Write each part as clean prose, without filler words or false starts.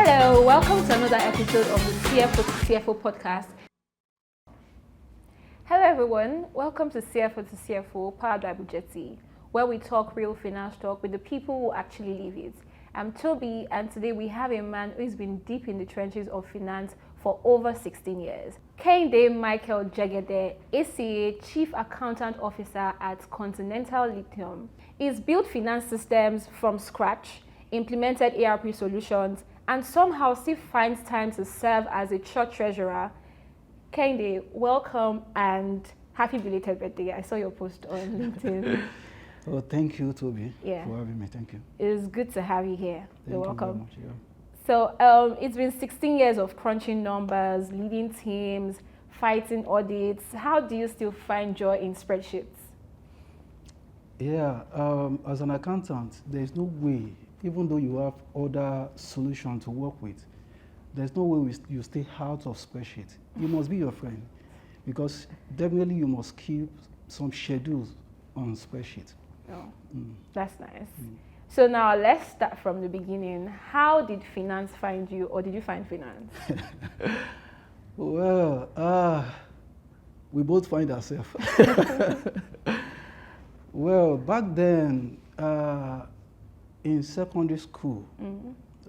Hello, welcome to another episode of the CFO-to-CFO Podcast. Hello everyone, welcome to CFO-to-CFO powered by Bujeti, where we talk real finance talk with the people who actually live it. I'm Toby, and today we have a man who's been deep in the trenches of finance for over 16 years. Kehinde Jegede, ACA Chief Accountant Officer at Continental Lithium. He's built finance systems from scratch, implemented ERP solutions, and somehow still finds time to serve as a church treasurer. Kehinde, welcome and happy belated birthday. I saw your post on LinkedIn. Oh, thank you, Toby, for Yeah. having me. Thank you. It's good to have you here. Thank You're you welcome. very much, yeah. So it's been 16 years of crunching numbers, leading teams, fighting audits. How do you still find joy in spreadsheets? Yeah, as an accountant, there's no way, even though you have other solutions to work with, there's no way you stay out of spreadsheet. You must be your friend, because definitely you must keep some schedules on spreadsheet. Oh, that's nice. So now let's start from the beginning. How did finance find you, or did you find finance? Well, we both find ourselves. Well, back then, in secondary school,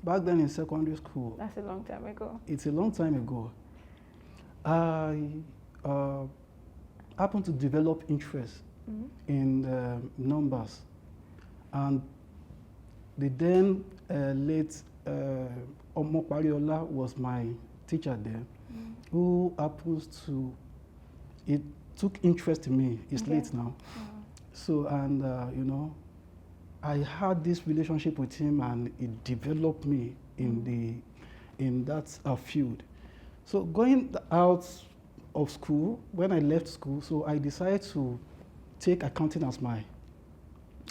That's a long time ago. it's a long time ago, I happened to develop interest in numbers, and the then late Omo Pariola was my teacher there, who happens to, it took interest in me. It's late now. So, and I had this relationship with him, and it developed me in that field. So going out of school, when I left school, so I decided to take accounting as my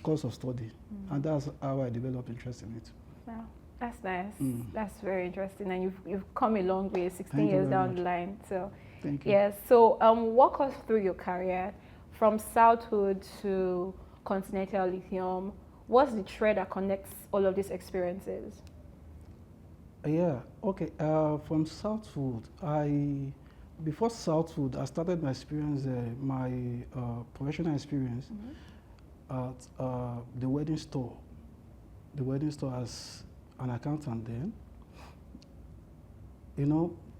course of study, and that's how I developed interest in it. Wow, that's nice. That's very interesting, and you've come a long way, 16 Thank you years very down much. the line. So Thank you. yeah. So walk us through your career from Southwood to Continental Lithium. What's the thread that connects all of these experiences? Yeah, okay. From Southwood, before Southwood, I started my experience, my professional experience at the wedding store. The wedding store as an accountant then.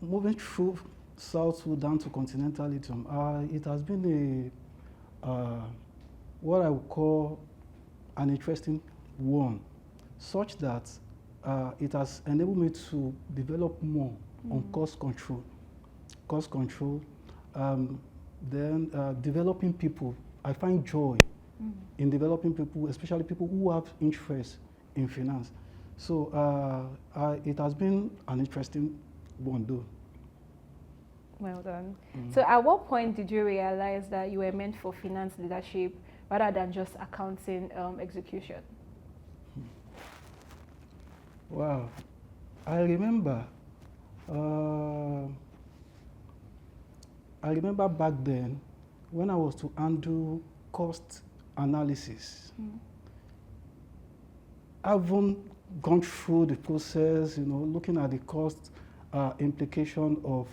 Moving through Southwood down to Continental Lithium, it has been what I would call an interesting one, such that it has enabled me to develop more on cost control. Then developing people. I find joy in developing people, especially people who have interest in finance. So it has been an interesting one, though. Well done. So at what point did you realize that you were meant for finance leadership rather than just accounting execution? Wow. I remember back then when I was to handle cost analysis. I haven't gone through the process, looking at the cost implication of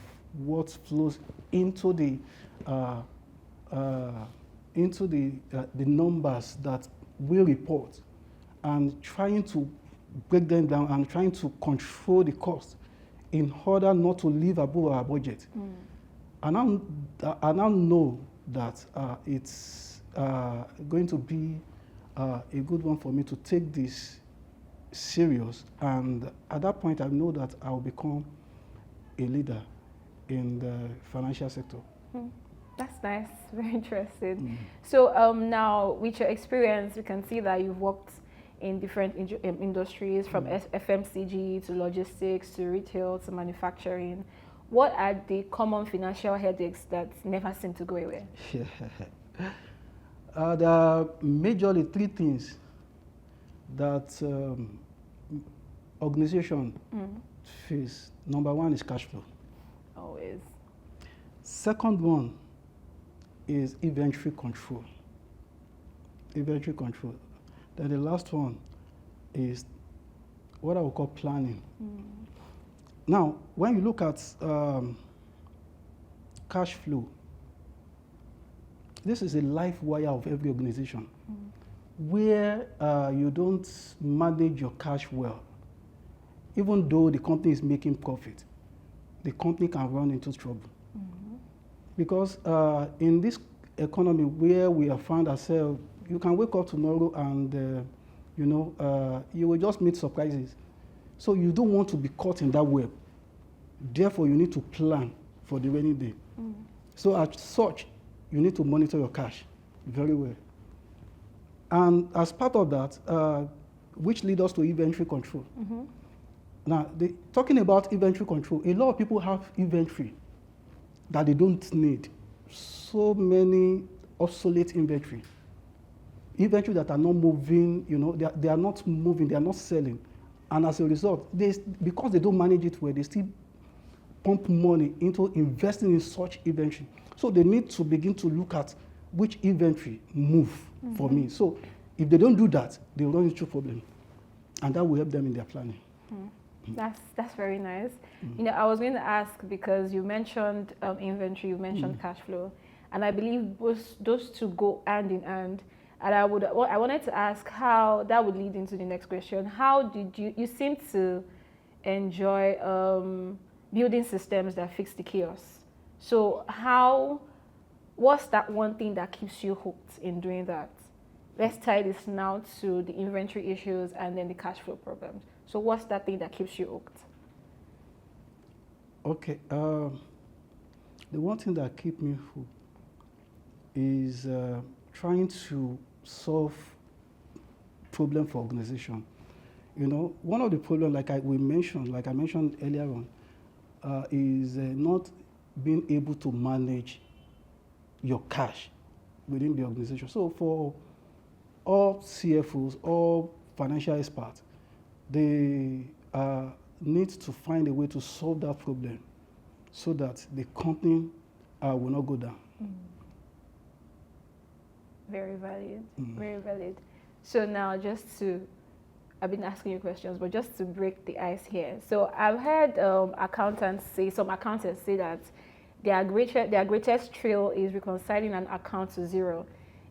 what flows into the numbers that we report, and trying to break them down and trying to control the cost in order not to live above our budget. I now know that it's going to be a good one for me to take this serious, and at that point I know that I will become a leader in the financial sector. That's nice, very interesting. So now with your experience, we can see that you've worked in different industries, from FMCG to logistics to retail to manufacturing. What are the common financial headaches that never seem to go away? There are majorly three things that organization face. Number one is cash flow. Always. Second one is inventory control. Then the last one is what I would call planning. Now, when you look at cash flow, this is a life wire of every organization. Where you don't manage your cash well, even though the company is making profit, the company can run into trouble. Because in this economy where we have found ourselves, you can wake up tomorrow and you will just meet surprises. So you don't want to be caught in that web. Therefore, you need to plan for the rainy day. So as such, you need to monitor your cash very well. And as part of that, which leads us to inventory control. Now, talking about inventory control, a lot of people have inventory that they don't need. So many obsolete inventory that are not moving, they are not moving, they are not selling. And as a result, because they don't manage it well, they still pump money into investing in such inventory. So they need to begin to look at which inventory move for me. So if they don't do that, they run into problem. And that will help them in their planning. That's very nice. I was going to ask, because you mentioned inventory, you mentioned cash flow, and I believe those two go hand in hand. And I wanted to ask how that would lead into the next question. How did you seem to enjoy building systems that fix the chaos? So what's that one thing that keeps you hooked in doing that? Let's tie this now to the inventory issues and then the cash flow problems. So what's that thing that keeps you hooked? Okay, the one thing that keeps me hooked is trying to solve problem for organization. One of the problems, like I mentioned earlier on, is not being able to manage your cash within the organization. So for all CFOs, all financial experts, they need to find a way to solve that problem so that the company will not go down. Very valid, very valid. So now I've been asking you questions, but just to break the ice here. So I've heard some accountants say that their greatest thrill is reconciling an account to zero.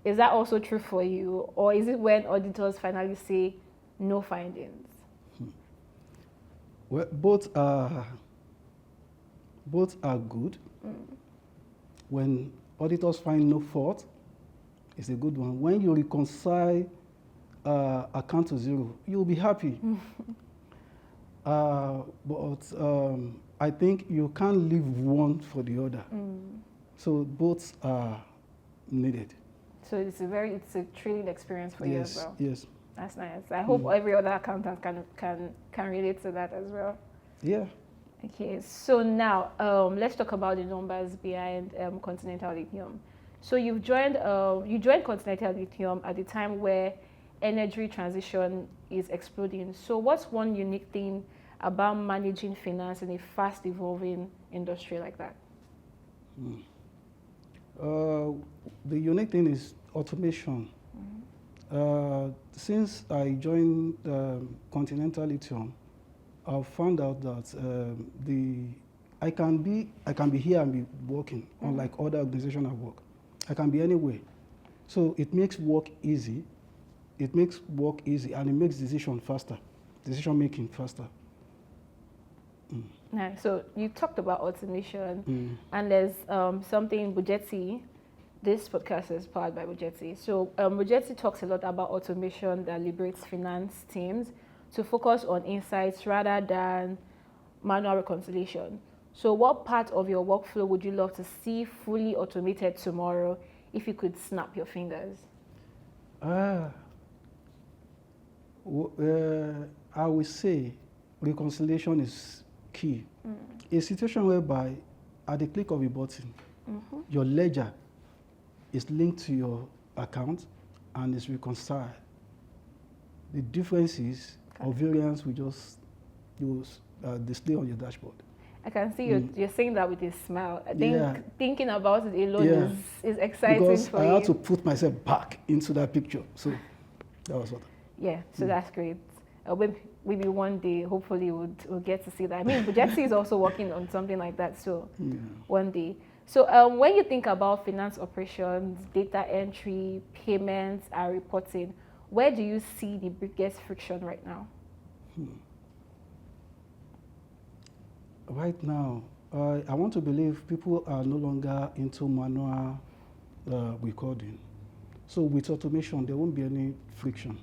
Is that also true for you? Or is it when auditors finally say no findings? Well, both are good. When auditors find no fault, it's a good one. When you reconcile account to zero, you'll be happy. But I think you can't leave one for the other. So both are needed. So it's a thrilling experience for you as well. Yes. That's nice. I hope every other accountant can relate to that as well. Yeah. Okay, so now let's talk about the numbers behind Continental Lithium. So you joined Continental Lithium at the time where energy transition is exploding. So what's one unique thing about managing finance in a fast evolving industry like that? The unique thing is automation. Since I joined Continental Lithium, I've found out that I can be here and be working, unlike other organizations I work. I can be anywhere. So it makes work easy. And it makes decision making faster. Nice. So you talked about automation, and there's something Bujeti. This podcast is powered by Bujeti. So Bujeti talks a lot about automation that liberates finance teams to focus on insights rather than manual reconciliation. So what part of your workflow would you love to see fully automated tomorrow if you could snap your fingers? I would say reconciliation is key. A situation whereby at the click of a button, your ledger is linked to your account and is reconciled. The differences or variance will just display on your dashboard. I can see you're saying that with a smile. I think thinking about it alone is exciting because for you. I had to put myself back into that picture. So that was what. Yeah, so that's great. maybe one day, hopefully, we'll get to see that. I mean, Bujeti is also working on something like that, so one day. So when you think about finance operations, data entry, payments, and reporting, where do you see the biggest friction right now? Right now, I want to believe people are no longer into manual recording. So with automation, there won't be any friction.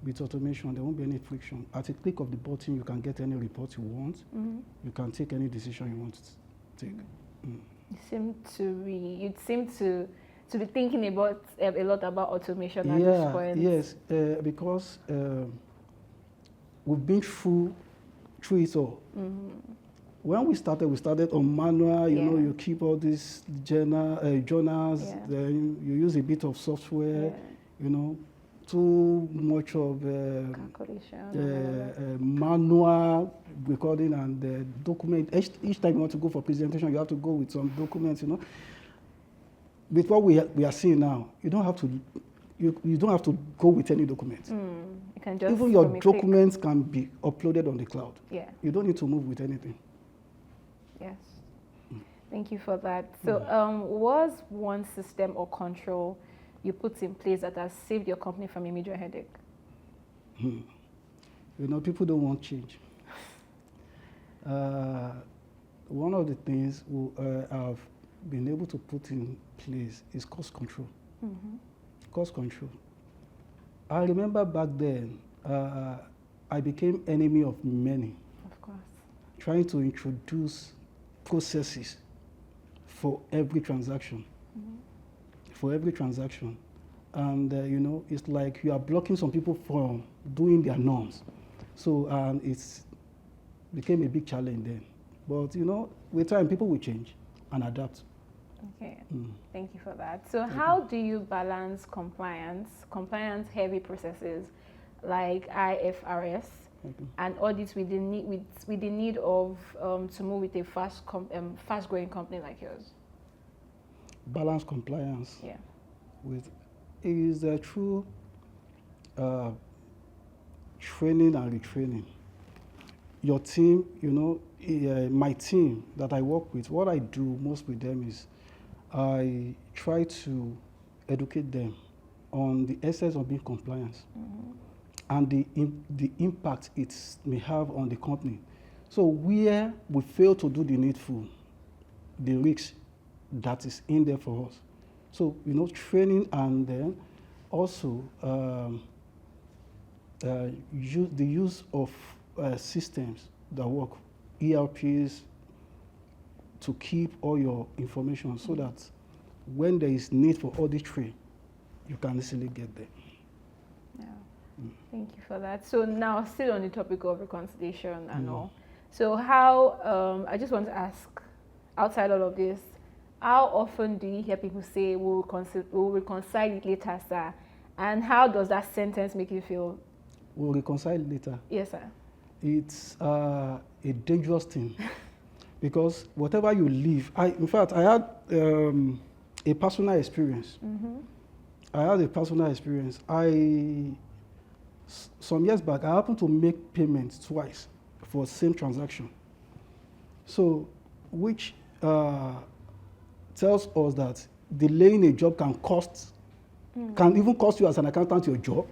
With automation, there won't be any friction. At a click of the button, you can get any report you want. You can take any decision you want to take. You seem to be thinking about a lot about automation at this point. Yes, because we've been through it all. When we started on manual. You know, you keep all these journals. Then you use a bit of software. You know, too much of manual recording and document. Each time you want to go for presentation, you have to go with some documents. You know, with what we are seeing now, you don't have to. You don't have to go with any document. You can just even your documents can be uploaded on the cloud. Yeah. You don't need to move with anything. Yes. Thank you for that. So, was one system or control you put in place that has saved your company from a major headache? You know, people don't want change. One of the things I've been able to put in place is cost control. Cost control. I remember back then, I became enemy of many. Of course. Trying to introduce processes for every transaction. For every transaction. And, you know, it's like you are blocking some people from doing their norms. So it's became a big challenge then. But, you know, with time, people will change and adapt. Okay, thank you for that. So how do you balance compliance-heavy processes like IFRS and audits with the need of to move with a fast-growing company like yours? Balance compliance. Yeah. Is a true training and retraining. Your team, you know, my team that I work with, what I do most with them is I try to educate them on the essence of being compliant and the impact it may have on the company. So where we fail to do the needful, the risk that is in there for us. So, you know, training and then also the use of systems that work, ERPs, to keep all your information so that when there is need for auditory, you can easily get there. Yeah. Thank you for that. So now, still on the topic of reconciliation and all. So how, I just want to ask, outside all of this, how often do you hear people say, we'll reconcile it later, sir? And how does that sentence make you feel? We'll reconcile later. Yes, sir. It's a dangerous thing. Because whatever you leave, in fact, I had a personal experience. I had a personal experience. Some years back, I happened to make payments twice for the same transaction. So, which tells us that delaying a job can can even cost you as an accountant your job,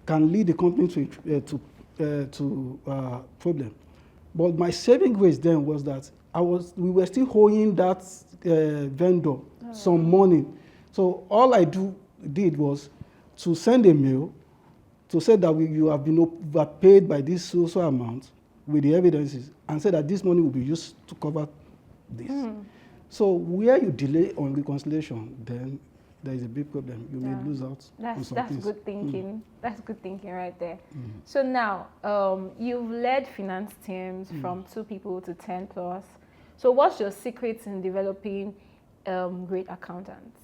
can lead the company to problem. But my saving grace then was that we were still owing that vendor some money. So all I did was to send a mail to say that you have been overpaid by this social amount with the evidences and say that this money will be used to cover this. So where you delay on reconciliation, then there is a big problem. You may lose out on some That's things. good thinking. That's good thinking right there. So now, you've led finance teams from 2 people to 10 plus. So what's your secret in developing great accountants?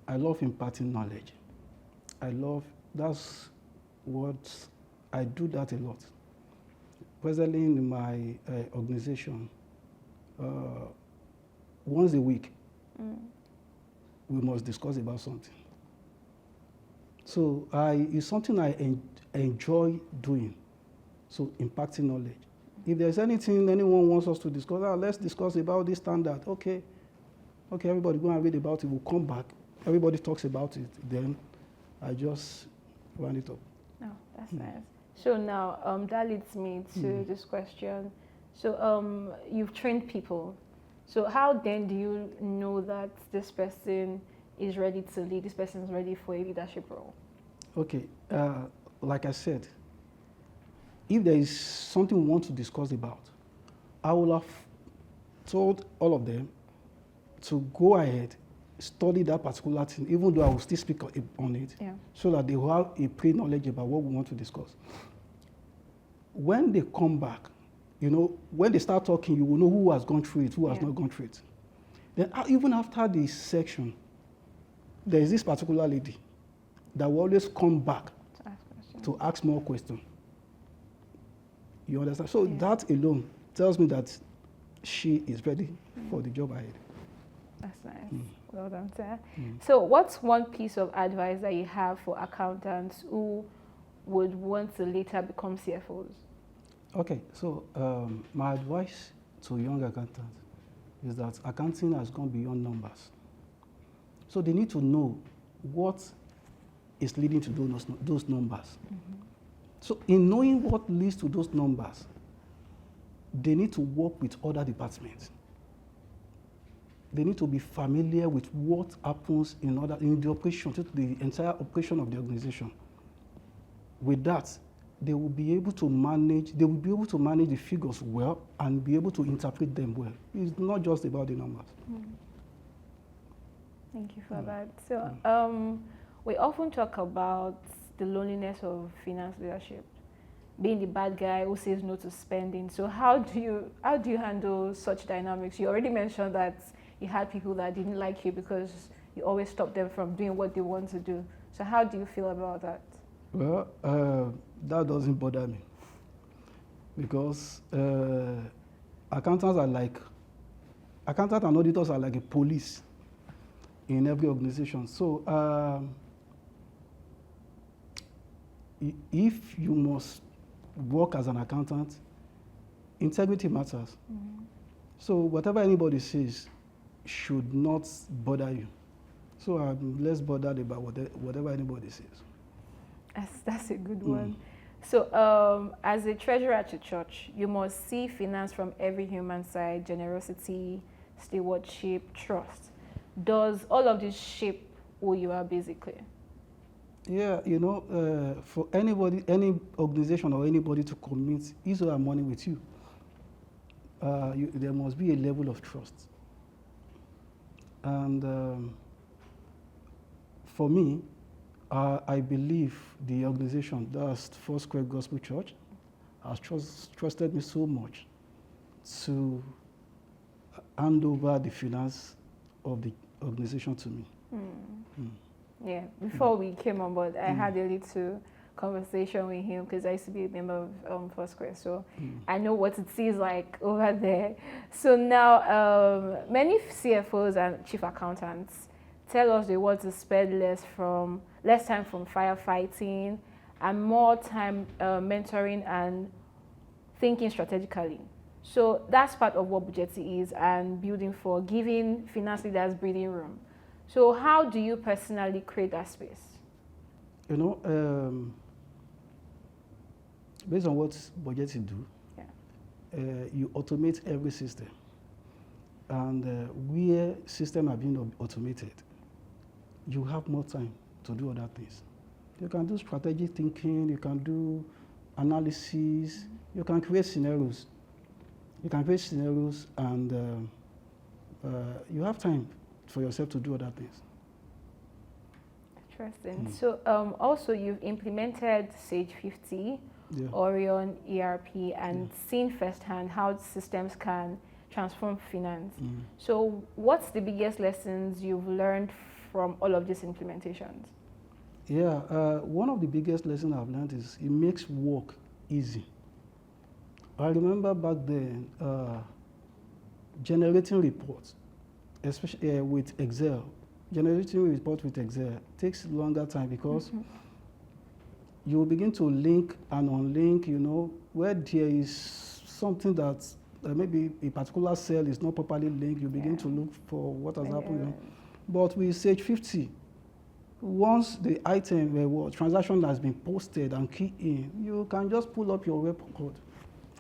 I love imparting knowledge. That's what, I do that a lot. Presently in my organization, once a week, we must discuss about something. So it's something I enjoy doing. So impacting knowledge. If there's anything anyone wants us to discuss, let's discuss about this standard. Okay, everybody go and read about it. We'll come back. Everybody talks about it. Then I just round it up. Oh, that's nice. So now that leads me to this question. So you've trained people. So how then do you know that this person is ready to lead, this person is ready for a leadership role? Okay, like I said, if there is something we want to discuss about, I will have told all of them to go ahead, study that particular thing, even though I will still speak on it, so that they will have a pre-knowledge about what we want to discuss. When they come back, when they start talking, you will know who has gone through it, who has not gone through it. Then even after this section, there is this particular lady that will always come back to ask more questions. You understand? So that alone tells me that she is ready for the job ahead. That's nice. Well done, sir. So what's one piece of advice that you have for accountants who would want to later become CFOs? Okay, so my advice to young accountants is that accounting has gone beyond numbers. So they need to know what is leading to those numbers. So in knowing what leads to those numbers, they need to work with other departments. They need to be familiar with what happens in the operation, the entire operation of the organization. With that, they will be able to manage the figures well and be able to interpret them well. It's not just about the numbers. Thank you for that. So we often talk about the loneliness of finance leadership, being the bad guy who says no to spending. So how do you handle such dynamics? You already mentioned that you had people that didn't like you because you always stopped them from doing what they want to do. So how do you feel about that? Well, that doesn't bother me because accountants and auditors are like a police in every organization. So if you must work as an accountant, integrity matters. So whatever anybody says should not bother you. So I'm less bothered about whatever anybody says. That's a good one. So as a treasurer at your church, you must see finance from every human side: generosity, stewardship, trust. Does all of this shape who you are basically? Yeah, for anybody, any organization or anybody to commit his or her money with you, there must be a level of trust. And for me, I believe the organization, that's First Square Gospel Church, has trusted me so much to hand over the finance of the organization to me. Yeah, before we came on board, I had a little conversation with him because I used to be a member of First Square, so I know what it is like over there. So now, many CFOs and chief accountants tell us they want to spend less time from firefighting and more time mentoring and thinking strategically. So that's part of what Bujeti is and building for, giving finance leaders breathing room. So how do you personally create that space? Based on what Bujeti do, you automate every system. And where systems are being automated, you have more time to do other things. You can do strategic thinking, you can do analysis, you can create scenarios. And you have time for yourself to do other things. Interesting. So also you've implemented Sage 50, Orion, ERP, and seen firsthand how systems can transform finance. So what's the biggest lessons you've learned from all of these implementations? Yeah, one of the biggest lessons I've learned is it makes work easy. I remember back then generating reports, especially with Excel, generating report with Excel takes longer time because you will begin to link and unlink, where there is something that maybe a particular cell is not properly linked, you begin to look for what has happened. But with Sage 50, once the item or transaction has been posted and keyed in, you can just pull up your report.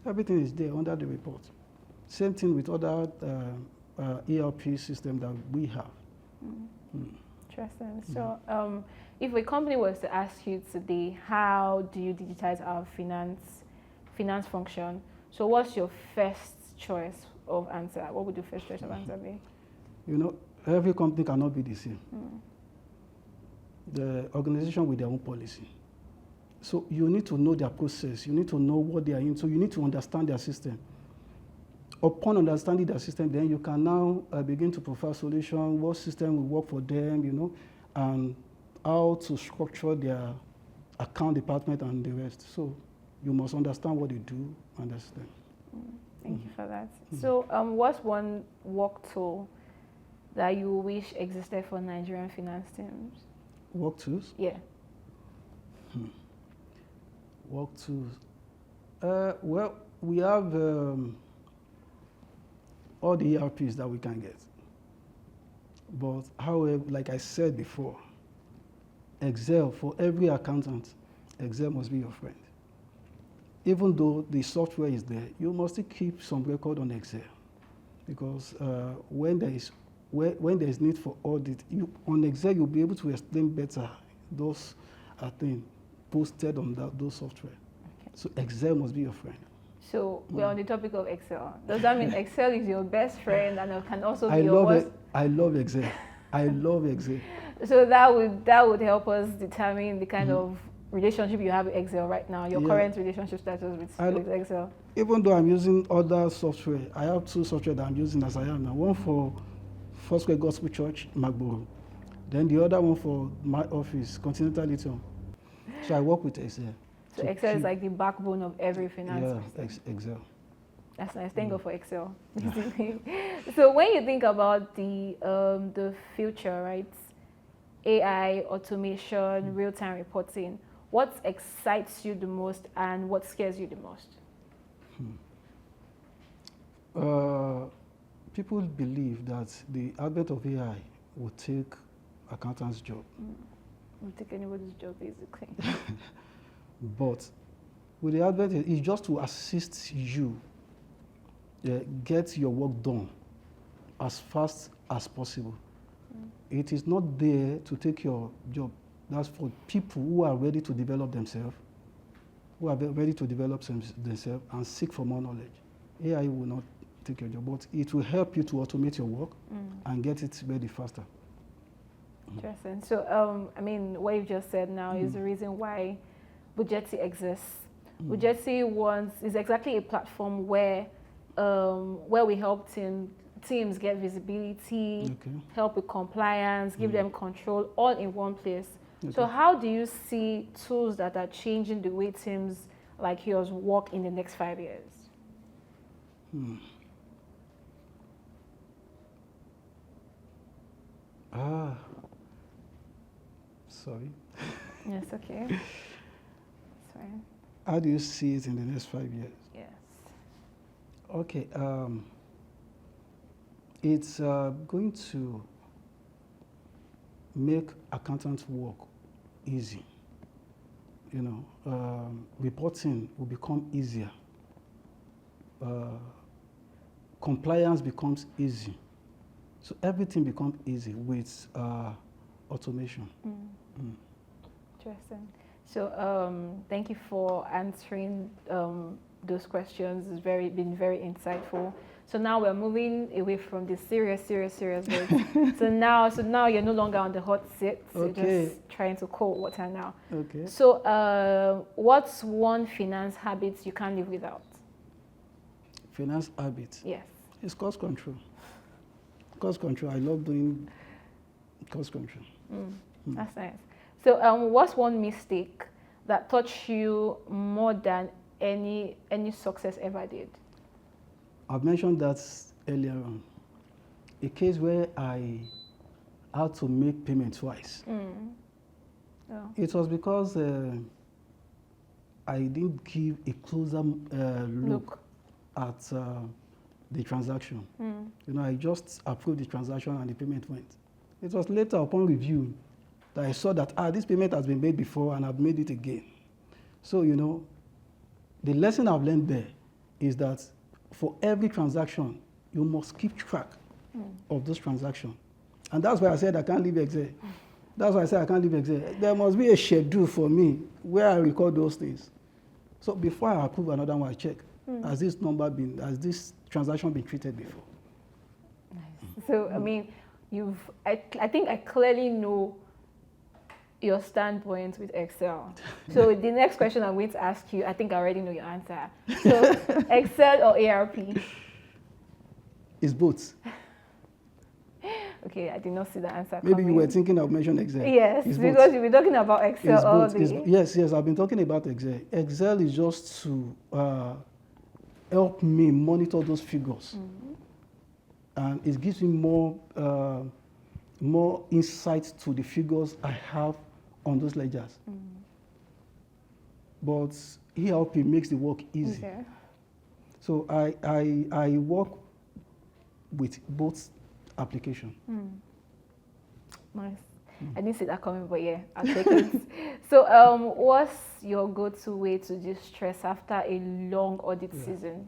Everything is there under the report. Same thing with other ERP system that we have. Interesting. So if a company was to ask you today, how do you digitize our finance function? So what's your first choice of answer? What would your first choice of answer be? Every company cannot be the same. The organization with their own policy. So you need to know their process. You need to know what they are in. So you need to understand their system. Upon understanding their system, then you can now begin to profile solution, what system will work for them, and how to structure their account department and the rest. So you must understand what they do and the system. Thank you for that. So what's one work tool that you wish existed for Nigerian finance teams? Work tools? Yeah. Work tools. Well, we have all the ERPs that we can get. But however, like I said before, Excel, for every accountant, Excel must be your friend. Even though the software is there, you must still keep some record on Excel. Because when there is need for audit, on Excel you'll be able to explain better those things posted on those software. Okay. So Excel must be your friend. So we're on the topic of Excel. Does that mean Excel is your best friend and it can also be your worst? I love Excel. I love Excel. So that would help us determine the kind of relationship you have with Excel right now, your current relationship status with Excel. Even though I'm using other software, I have two software that I'm using as I am now. One for Foursquare Gospel Church, Magboro. Then the other one for my office, Continental Lithium. So I work with Excel. So Excel is like the backbone of every finance system. Excel. That's nice. Thank God for Excel. Basically. So when you think about the future, right? AI, automation, real-time reporting, what excites you the most and what scares you the most? People believe that the advent of AI will take accountants' job. Will take anybody's job, basically. But with the advent, it's just to assist you get your work done as fast as possible. It is not there to take your job. That's for people who are ready to develop themselves, themselves and seek for more knowledge. AI will not take your job, but it will help you to automate your work and get it ready faster. Interesting. So, what you've just said now is the reason why Bujeti exists. Bujeti is exactly a platform where we help teams get visibility, help with compliance, give them control, all in one place. Okay. So how do you see tools that are changing the way teams like yours work in the next 5 years? Sorry. Yes, okay. Sorry. How do you see it in the next 5 years? Yes. Okay. It's going to make accountants' work easy. Reporting will become easier. Compliance becomes easy. So everything becomes easy with automation. Interesting. So thank you for answering those questions. It's been very insightful. So now we're moving away from the serious bit. so now you're no longer on the hot seat. So you're just trying to cold water now. Okay. So what's one finance habit you can't live without? Finance habit? Yes. It's cost control. Cost control. I love doing cost control. That's nice. So what's one mistake that taught you more than any success ever did? I've mentioned that earlier on. A case where I had to make payment twice. Oh. It was because I didn't give a closer look at the transaction. I just approved the transaction and the payment went. It was later upon review that I saw that this payment has been made before and I've made it again. So, the lesson I've learned there is that for every transaction, you must keep track of those transactions. And that's why I said I can't leave Excel. That's why I said I can't leave Excel. There must be a schedule for me where I record those things. So before I approve another one, I check, has this transaction been treated before? Nice. So, I mean, I think I clearly know your standpoint with Excel. So the next question I'm going to ask you, I think I already know your answer. So Excel or ARP? It's both. Okay, I did not see the answer. Maybe you were thinking of mentioning Excel. Yes, it's because both. you've been talking about Excel all day. Yes, I've been talking about Excel. Excel is just to help me monitor those figures. And it gives me more insight to the figures I have on those ledgers. But ERP makes the work easy. Okay. So I work with both applications. Nice. I didn't see that coming, but yeah, I'll take it. So what's your go-to way to distress after a long audit season?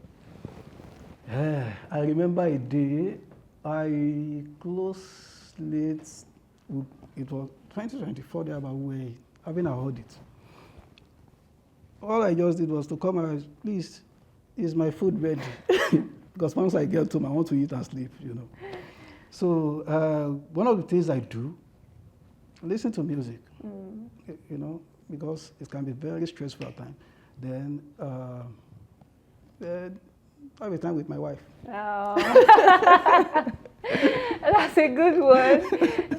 I remember a day I closed late. It was 2024 there, but we were having an audit. All I just did was to come and please, is my food ready? Because once I get home, I want to eat and sleep, So one of the things I do, listen to music, because it can be very stressful at times. Then have a time with my wife. Oh. That's a good one.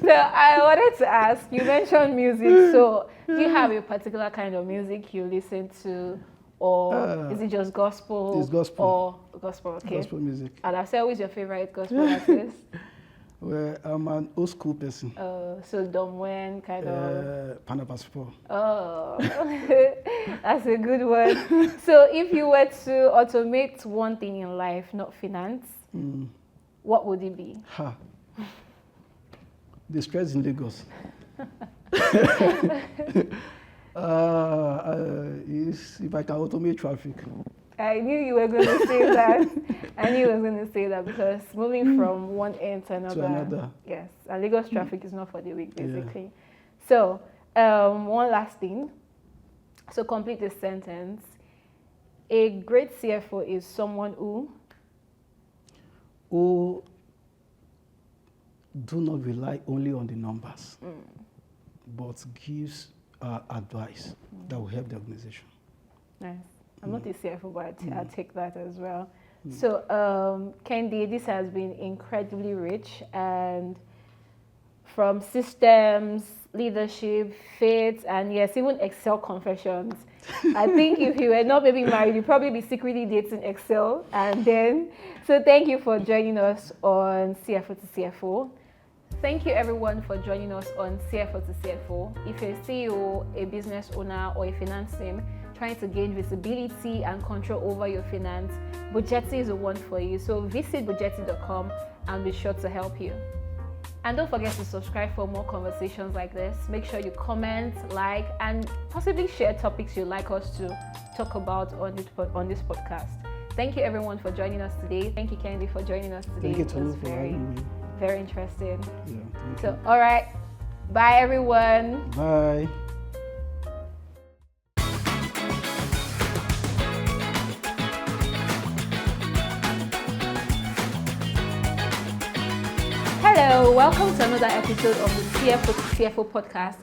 So I wanted to ask, you mentioned music, so do you have a particular kind of music you listen to, or is it just gospel? It's gospel. Or gospel, okay. Gospel music. And I'll say, who is your favorite gospel artist? Well, I'm an old school person. So Don Wen kind of? Panapaspo. Oh, that's a good one. So if you were to automate one thing in life, not finance, what would it be? The stress in Lagos. If I can automate traffic. I knew you were going to say that. I knew you were going to say that because moving from one end to another. Yes, and Lagos traffic is not for the weak, basically. Yeah. So, one last thing. So, complete this sentence. A great CFO is someone who do not rely only on the numbers, but gives advice that will help the organization. Nice. I'm not a CFO, but I'll take that as well. So, Kehinde, this has been incredibly rich, and from systems, leadership, faith, and yes, even Excel confessions. I think if you were not maybe married, you'd probably be secretly dating Excel. And then, so thank you for joining us on CFO-to-CFO. Thank you everyone for joining us on CFO-to-CFO. If you're a CEO, a business owner, or a finance team trying to gain visibility and control over your finance, Bujeti is the one for you. So visit bujeti.com and be sure to help you. And don't forget to subscribe for more conversations like this. Make sure you comment, like, and possibly share topics you'd like us to talk about on this podcast. Thank you everyone for joining us today. Thank you, Kehinde, for joining us today. Thank you, Tolu, for having me. Very interesting. Yeah, so, all right. Bye, everyone. Bye. Hello, welcome to another episode of the CFO-to-CFO Podcast.